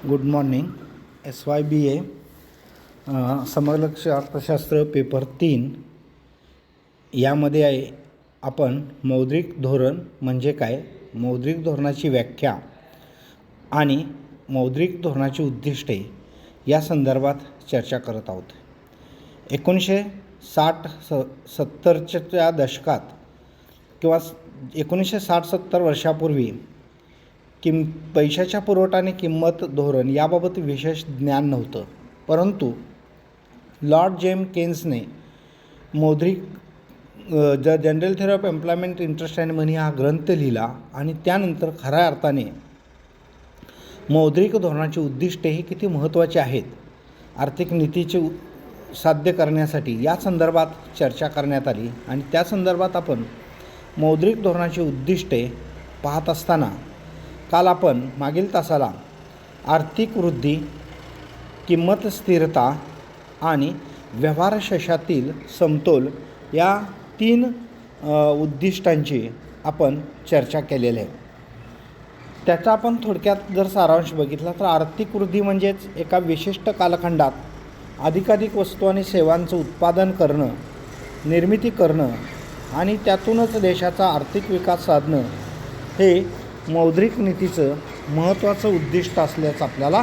Good morning. SYBA समग्र लक्ष अर्थशास्त्र पेपर 3 यामध्ये आहे. आपण मौद्रिक धोरण म्हणजे काय, मौद्रिक धोरणाची व्याख्या आणि मौद्रिक धोरणाची उद्दिष्टे या संदर्भात चर्चा करत आहोत. 1960-70च्या दशकात किंवा 1960-70 वर्षापूर्वी पैशाच्या पुरवठा आणि किंमत धोरण याबाबत विशेष ज्ञान नव्हतं. परंतु लॉर्ड जेम्स केन्सने मौद्रिक general theory of employment, interest and money हा ग्रंथ लिहिला आणि त्यानंतर खऱ्या अर्थाने मौद्रिक धोरणाची उद्दिष्टे ही किती महत्त्वाची आहेत आर्थिक नीतीचे साध्य करण्यासाठी या संदर्भात चर्चा करण्यात आली. आणि त्या संदर्भात आपण मौद्रिक धोरणाची उद्दिष्टे पाहत असताना काल आपण मागील तासाला आर्थिक वृद्धी, किंमत स्थिरता आणि व्यवहार शशातील समतोल या 3 उद्दिष्टांची आपण चर्चा केलेली आहे. त्याचा आपण थोडक्यात जर सारांश बघितला तर आर्थिक वृद्धी म्हणजेच एका विशिष्ट कालखंडात अधिकाधिक वस्तू आणि सेवांचं उत्पादन करणं, निर्मिती करणं आणि त्यातूनच देशाचा आर्थिक विकास साधणं हे मौद्रिक नीतीचं महत्त्वाचं उद्दिष्ट असल्याचं आपल्याला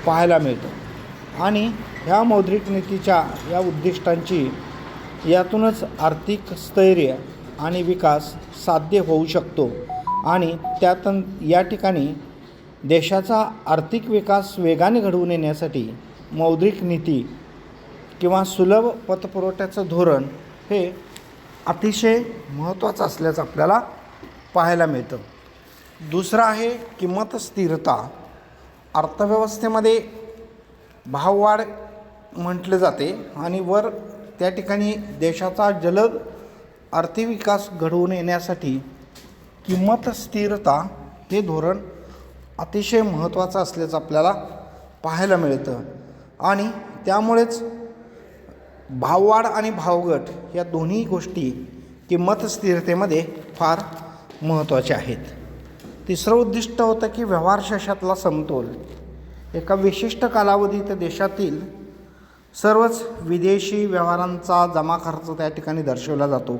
पाहायला मिळतं. आणि ह्या मौद्रिक नीतीच्या या उद्दिष्टांची यातूनच आर्थिक स्थैर्य आणि विकास साध्य होऊ शकतो. आणि या ठिकाणी देशाचा आर्थिक विकास वेगाने घडवून येण्यासाठी मौद्रिक नीती किंवा सुलभ पतपुरवठ्याचं धोरण हे अतिशय महत्त्वाचं असल्याचं आपल्याला पाहायला मिळतं. दुसरं आहे किंमत स्थिरता. अर्थव्यवस्थेमध्ये भाववाढ म्हटले जाते आणि त्या ठिकाणी देशाचा जलद आर्थिक विकास घडवून येण्यासाठी किंमत स्थिरता हे धोरण अतिशय महत्त्वाचं असल्याचं आपल्याला पाहायला मिळतं. आणि त्यामुळेच भाववाढ आणि भावघट या दोन्ही गोष्टी किंमत स्थिरतेमध्ये फार महत्त्वाच्या आहेत. तिसरं उद्दिष्ट होतं की व्यवहार शशातला समतोल. एका विशिष्ट कालावधीत देशातील सर्वच विदेशी व्यवहारांचा जमा खर्च त्या ठिकाणी दर्शवला जातो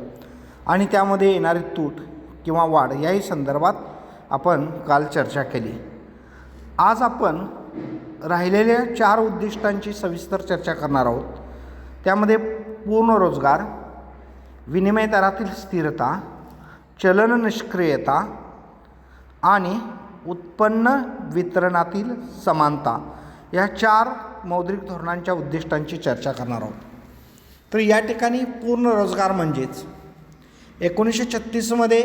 आणि त्यामध्ये येणारी तूट किंवा वाढ याही संदर्भात आपण काल चर्चा केली. आज आपण राहिलेल्या 4 उद्दिष्टांची सविस्तर चर्चा करणार आहोत. त्यामध्ये पूर्ण रोजगार, विनिमय दरातील स्थिरता, चलन निष्क्रियता आणि उत्पन्न वितरणातील समानता या 4 मौद्रिक धोरणांच्या उद्दिष्टांची चर्चा करणार आहोत. तर या ठिकाणी पूर्ण रोजगार म्हणजेच 1936मध्ये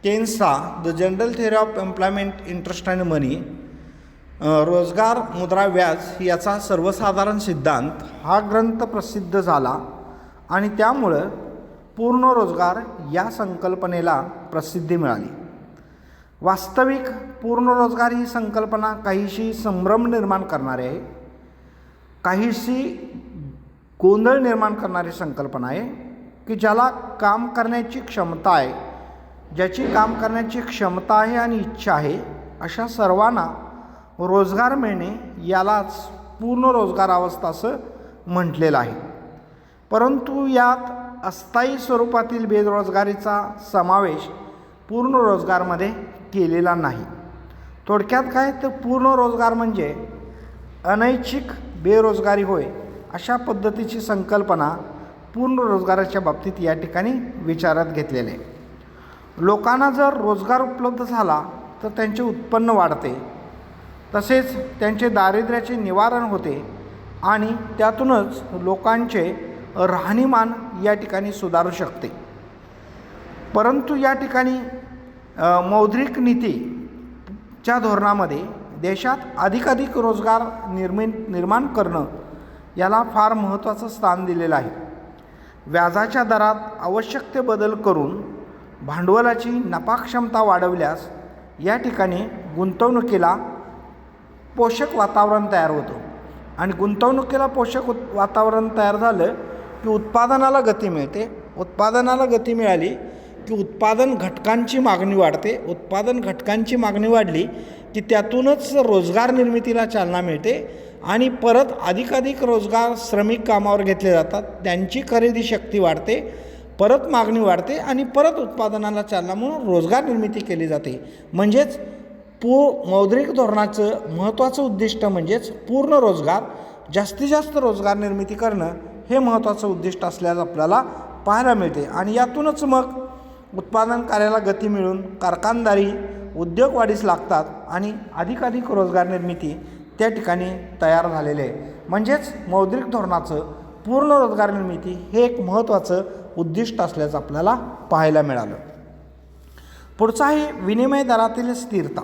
केन्सचा the general theory of employment, interest and money, रोजगार, मुद्रा, व्याज याचा सर्वसाधारण सिद्धांत हा ग्रंथ प्रसिद्ध झाला आणि त्यामुळं पूर्ण रोजगार या संकल्पनेला प्रसिद्धी मिळाली. वास्तविक पूर्ण रोजगार ही संकल्पना काहीशी संभ्रम निर्माण करणारी आहे, काहीशी गोंधळ निर्माण करणारी संकल्पना आहे की ज्याला काम करण्याची क्षमता आहे, ज्याची काम करण्याची क्षमता आहे आणि इच्छा आहे अशा सर्वांना रोजगार मिळणे यालाच पूर्ण रोजगार अवस्था असं म्हटलेलं आहे. परंतु यात अस्थायी स्वरूपातील बेरोजगारीचा समावेश पूर्ण रोजगारमध्ये केलेला नाही. थोडक्यात काय तर पूर्ण रोजगार म्हणजे अनैच्छिक बेरोजगारी होय अशा पद्धतीची संकल्पना पूर्ण रोजगाराच्या बाबतीत या ठिकाणी विचारात घेतलेले आहे. लोकांना जर रोजगार उपलब्ध झाला तर त्यांचे उत्पन्न वाढते, तसेच त्यांचे दारिद्र्याचे निवारण होते आणि त्यातूनच लोकांचे राहणीमान या ठिकाणी सुधारू शकते. परंतु या ठिकाणी मौद्रिक नीतीच्या धोरणामध्ये देशात अधिकाधिक रोजगार निर्माण करणं याला फार महत्त्वाचं स्थान दिलेलं आहे. व्याजाच्या दरात आवश्यक ते बदल करून भांडवलाची नफाक्षमता वाढवल्यास या ठिकाणी गुंतवणुकीला पोषक वातावरण तयार होतं आणि गुंतवणुकीला पोषक वातावरण तयार झालं की उत्पादनाला गती मिळते. उत्पादनाला गती मिळाली की उत्पादन घटकांची मागणी वाढते. उत्पादन घटकांची मागणी वाढली की त्यातूनच रोजगार निर्मितीला चालना मिळते आणि परत अधिकाधिक रोजगार श्रमिक कामावर घेतले जातात. त्यांची खरेदी शक्ती वाढते, परत मागणी वाढते आणि परत उत्पादनाला चालना म्हणून रोजगार निर्मिती केली जाते. म्हणजेच मौद्रिक धोरणाचं महत्त्वाचं उद्दिष्ट म्हणजेच पूर्ण रोजगार, जास्तीत जास्त रोजगार निर्मिती करणं हे महत्त्वाचं उद्दिष्ट असल्याचं आपल्याला पाहायला मिळते. आणि यातूनच मग उत्पादन कार्याला गती मिळून कारखानदारी उद्योग वाढीस लागतात आणि अधिकाधिक रोजगार निर्मिती त्या ठिकाणी तयार झालेले आहे. म्हणजेच मौद्रिक धोरणाचं पूर्ण रोजगार निर्मिती हे एक महत्त्वाचं उद्दिष्ट असल्याचं आपल्याला पाहायला मिळालं. पुढचं आहे विनिमय दरातील स्थिरता.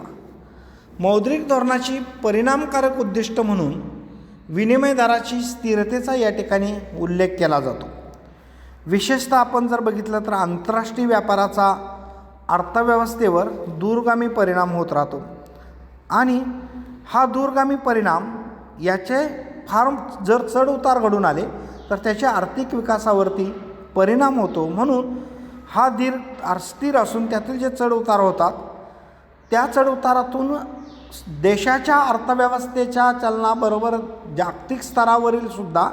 मौद्रिक धोरणाची परिणामकारक उद्दिष्ट म्हणून विनिमय दराची स्थिरतेचा या ठिकाणी उल्लेख केला जातो. विशेषतः आपण जर बघितलं तर आंतरराष्ट्रीय व्यापाराचा अर्थव्यवस्थेवर दूरगामी परिणाम होत राहतो आणि हा दूरगामी परिणाम याचे फार जर चढ उतार घडून आले तर त्याच्या आर्थिक विकासावरती परिणाम होतो. म्हणून हा अस्थिर असून त्यातील जे चढ उतार होतात त्या चढ उतारातून देशाच्या अर्थव्यवस्थेच्या चलनाबरोबर जागतिक स्तरावरील सुद्धा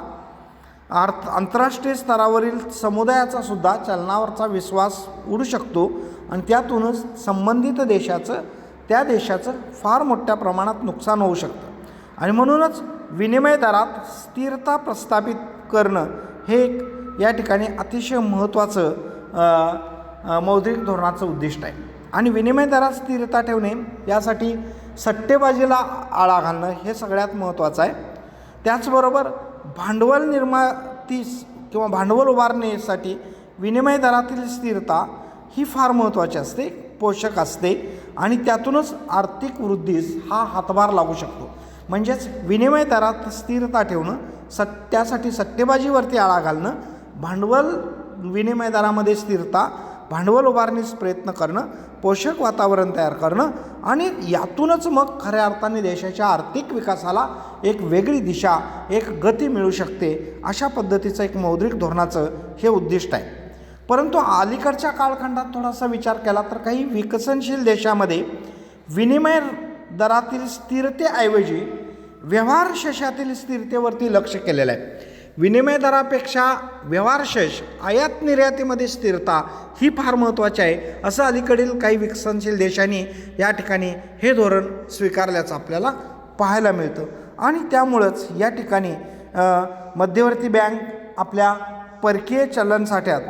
आंतरराष्ट्रीय स्तरावरील समुदायाचा सुद्धा चलनावरचा विश्वास उडू शकतो आणि त्यातूनच संबंधित त्या देशाचं फार मोठ्या प्रमाणात नुकसान होऊ शकतं. आणि म्हणूनच विनिमय दरात स्थिरता प्रस्थापित करणं हे एक या ठिकाणी अतिशय महत्त्वाचं मौद्रिक धोरणाचं उद्दिष्ट आहे. आणि विनिमय दरात स्थिरता ठेवणे यासाठी सट्टेबाजीला आळा घालणं हे सगळ्यात महत्त्वाचं आहे. त्याचबरोबर भांडवल निर्मितीस किंवा भांडवल उभारणीसाठी विनिमय दरातील स्थिरता ही फार महत्त्वाची असते, पोषक असते आणि त्यातूनच आर्थिक वृद्धीस हा हातभार लागू शकतो. म्हणजेच विनिमय दरात स्थिरता ठेवणं, त्यासाठी सट्टेबाजीवरती आळा घालणं, भांडवल विनिमय दरामध्ये स्थिरता, भांडवल उभारणीस प्रयत्न करणं, पोषक वातावरण तयार करणं आणि यातूनच मग खऱ्या अर्थाने देशाच्या आर्थिक विकासाला एक वेगळी दिशा, एक गती मिळू शकते. अशा पद्धतीचं एक मौद्रिक धोरणाचं हे उद्दिष्ट आहे. परंतु अलीकडच्या कालखंडात थोडासा विचार केला तर काही विकसनशील देशामध्ये विनिमय दरातील स्थिरतेऐवजी व्यवहार शेषातील स्थिरतेवरती लक्ष केलेलं आहे. विनिमय दरापेक्षा व्यवहार शेष, आयात निर्यातीमध्ये स्थिरता ही फार महत्त्वाची आहे असं अलीकडील काही विकसनशील देशांनी या ठिकाणी हे धोरण स्वीकारल्याचं आपल्याला पाहायला मिळतं. आणि त्यामुळंच या ठिकाणी मध्यवर्ती बँक आपल्या परकीय चलन साठ्यात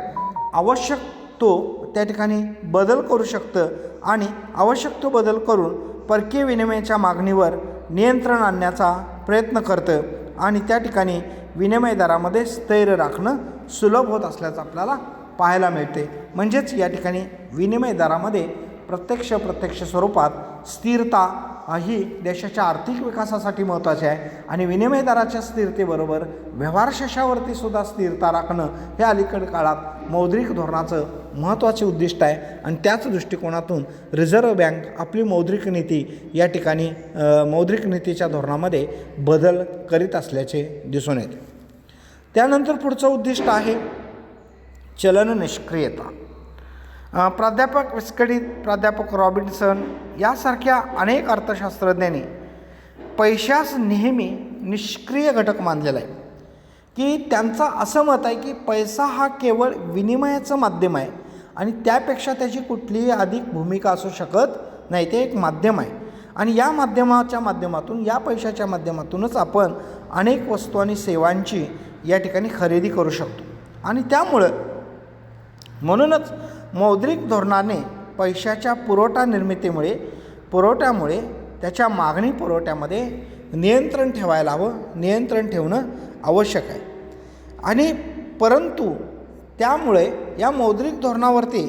आवश्यक तो त्या ठिकाणी बदल करू शकतं आणि आवश्यक तो बदल करून परकीय विनिमयाच्या मागणीवर नियंत्रण आणण्याचा प्रयत्न करतं आणि त्या ठिकाणी विनिमय दरामध्ये स्थैर्य राखणं सुलभ होत असल्याचं आपल्याला पाहायला मिळते. म्हणजेच या ठिकाणी विनिमय दरामध्ये प्रत्यक्ष स्वरूपात स्थिरता ही देशाच्या आर्थिक विकासासाठी महत्त्वाची आहे आणि विनिमय दराच्या स्थिरतेबरोबर व्यवहार शेषावरती सुद्धा स्थिरता राखणं हे अलीकडे काळात मौद्रिक धोरणाचं महत्त्वाचे उद्दिष्ट आहे. आणि त्याच दृष्टिकोनातून रिझर्व्ह बँक आपली मौद्रिक नीती या ठिकाणी मौद्रिक नीतीच्या धोरणामध्ये बदल करीत असल्याचे दिसून येते. त्यानंतर पुढचं उद्दिष्ट आहे चलन निष्क्रियता. प्राध्यापक विस्कडित, प्राध्यापक रॉबिन्सन यासारख्या अनेक अर्थशास्त्रज्ञांनी पैशास नेहमी निष्क्रिय घटक मानलेला आहे. की त्यांचं असं मत आहे की पैसा हा केवळ विनिमयाचं माध्यम आहे आणि त्यापेक्षा त्याची कुठलीही अधिक भूमिका असू शकत नाही. ते एक माध्यम आहे आणि या माध्यमाच्या माध्यमातून, या पैशाच्या माध्यमातूनच आपण अनेक वस्तू आणि सेवांची या ठिकाणी खरेदी करू शकतो. आणि म्हणूनच मौद्रिक धोरणाने पैशाच्या पुरवठ्यामुळे त्याच्या मागणी पुरवठ्यामध्ये नियंत्रण ठेवायला हवं, नियंत्रण ठेवणं आवश्यक आहे. आणि परंतु त्यामुळे या मौद्रिक धोरणावरती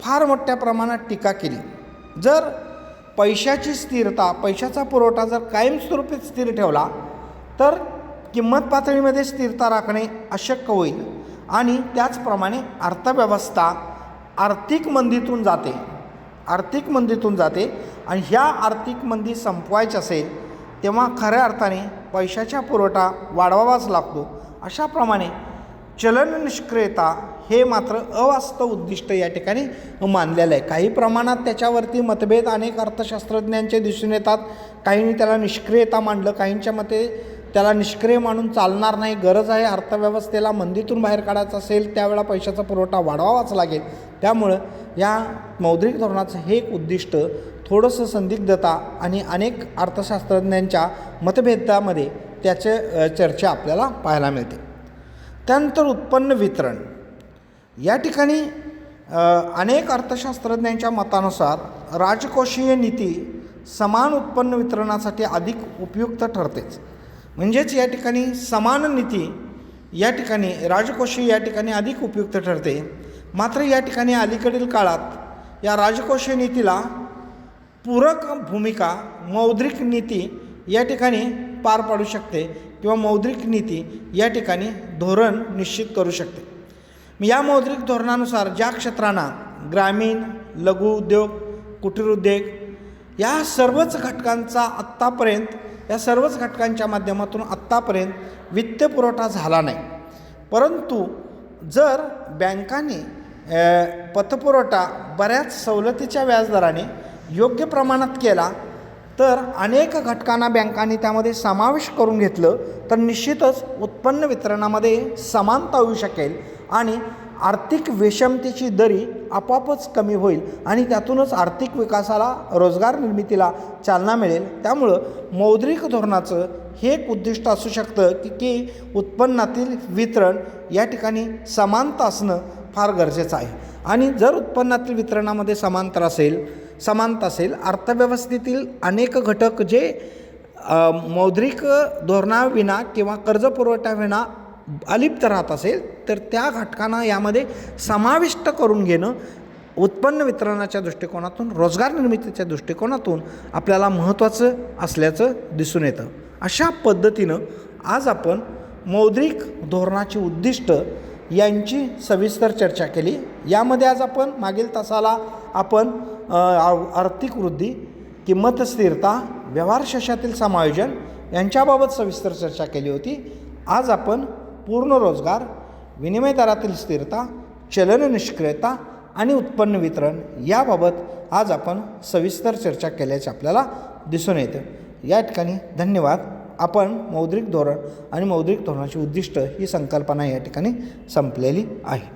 फार मोठ्या प्रमाणात टीका केली. जर पैशाची स्थिरता, पैशाचा पुरवठा जर कायमस्वरूपी स्थिर ठेवला तर किंमत पातळीमध्ये स्थिरता राखणे अशक्य होईल आणि त्याचप्रमाणे अर्थव्यवस्था आर्थिक मंदीतून जाते आणि ह्या आर्थिक मंदी संपवायची असेल तेव्हा खऱ्या अर्थाने पैशाचा पुरवठा वाढवावाच लागतो. अशाप्रमाणे चलन निष्क्रियता हे मात्र अवास्तव उद्दिष्ट या ठिकाणी मानलेलं आहे. काही प्रमाणात त्याच्यावरती मतभेद अनेक अर्थशास्त्रज्ञांचे दिसून येतात. काहींनी त्याला निष्क्रियता मांडलं, काहींच्या मते त्याला निष्क्रिय मानून चालणार नाही. गरज आहे अर्थव्यवस्थेला मंदीतून बाहेर काढायचं असेल त्यावेळेला पैशाचा पुरवठा वाढवावाच लागेल. त्यामुळं या मौद्रिक धोरणाचं हे एक उद्दिष्ट थोडंसं संदिग्धता आणि अनेक अर्थशास्त्रज्ञांच्या मतभेदामध्ये त्याचे चर्चा आपल्याला पाहायला मिळते. त्यानंतर उत्पन्न वितरण या ठिकाणी अनेक अर्थशास्त्रज्ञांच्या मतानुसार राजकोषीय नीती समान उत्पन्न वितरणासाठी अधिक उपयुक्त ठरतेच. म्हणजेच या ठिकाणी समान नीती या ठिकाणी राजकोषीय या ठिकाणी अधिक उपयुक्त ठरते. मात्र या ठिकाणी अलीकडील काळात या राजकोषीय नीतीला पूरक भूमिका मौद्रिक नीती या ठिकाणी पार पाडू शकते किंवा मौद्रिक नीती या ठिकाणी धोरण निश्चित करू शकते. या मौद्रिक धोरणानुसार ज्या क्षेत्रांना ग्रामीण, लघु उद्योग, कुटीर उद्योग या सर्वच घटकांच्या माध्यमातून आत्तापर्यंत वित्त पुरवठा झाला नाही. परंतु जर बँकांनी पतपुरवठा बऱ्याच सवलतीच्या व्याजदराने योग्य प्रमाणात केला तर अनेक घटकांना बँकांनी त्यामध्ये समावेश करून घेतलं तर निश्चितच उत्पन्न वितरणामध्ये समानता होऊ शकेल आणि आर्थिक विषमतेची दरी आपोआपच कमी होईल आणि त्यातूनच आर्थिक विकासाला, रोजगार निर्मितीला चालना मिळेल. त्यामुळं मौद्रिक धोरणाचं हे एक उद्दिष्ट असू शकतं की उत्पन्नातील वितरण या ठिकाणी समानता असणं फार गरजेचं आहे. आणि जर उत्पन्नातील वितरणामध्ये समानता असेल अर्थव्यवस्थेतील अनेक घटक जे मौद्रिक धोरणाविना किंवा कर्जपुरवठ्याविना अलिप्त राहत असेल तर त्या घटकांना यामध्ये समाविष्ट करून घेणं उत्पन्न वितरणाच्या दृष्टिकोनातून, रोजगार निर्मितीच्या दृष्टिकोनातून आपल्याला महत्त्वाचं असल्याचं दिसून येतं. अशा पद्धतीनं आज आपण मौद्रिक धोरणाची उद्दिष्ट यांची सविस्तर चर्चा केली. यामध्ये आज आपण मागील तासाला आपण आर्थिक वृद्धी, किंमत स्थिरता, व्यवहार शशातील समायोजन यांच्याबाबत सविस्तर चर्चा केली होती. आज आपण पूर्ण रोजगार, विनिमय दरातील स्थिरता, चलन निष्क्रियता आणि उत्पन्न वितरण याबाबत आज आपण सविस्तर चर्चा केल्याचे आपल्याला दिसून येतं. या ठिकाणी धन्यवाद. आपण मौद्रिक धोरण आणि मौद्रिक धोरणाची उद्दिष्ट ही संकल्पना या ठिकाणी संपलेली आहे.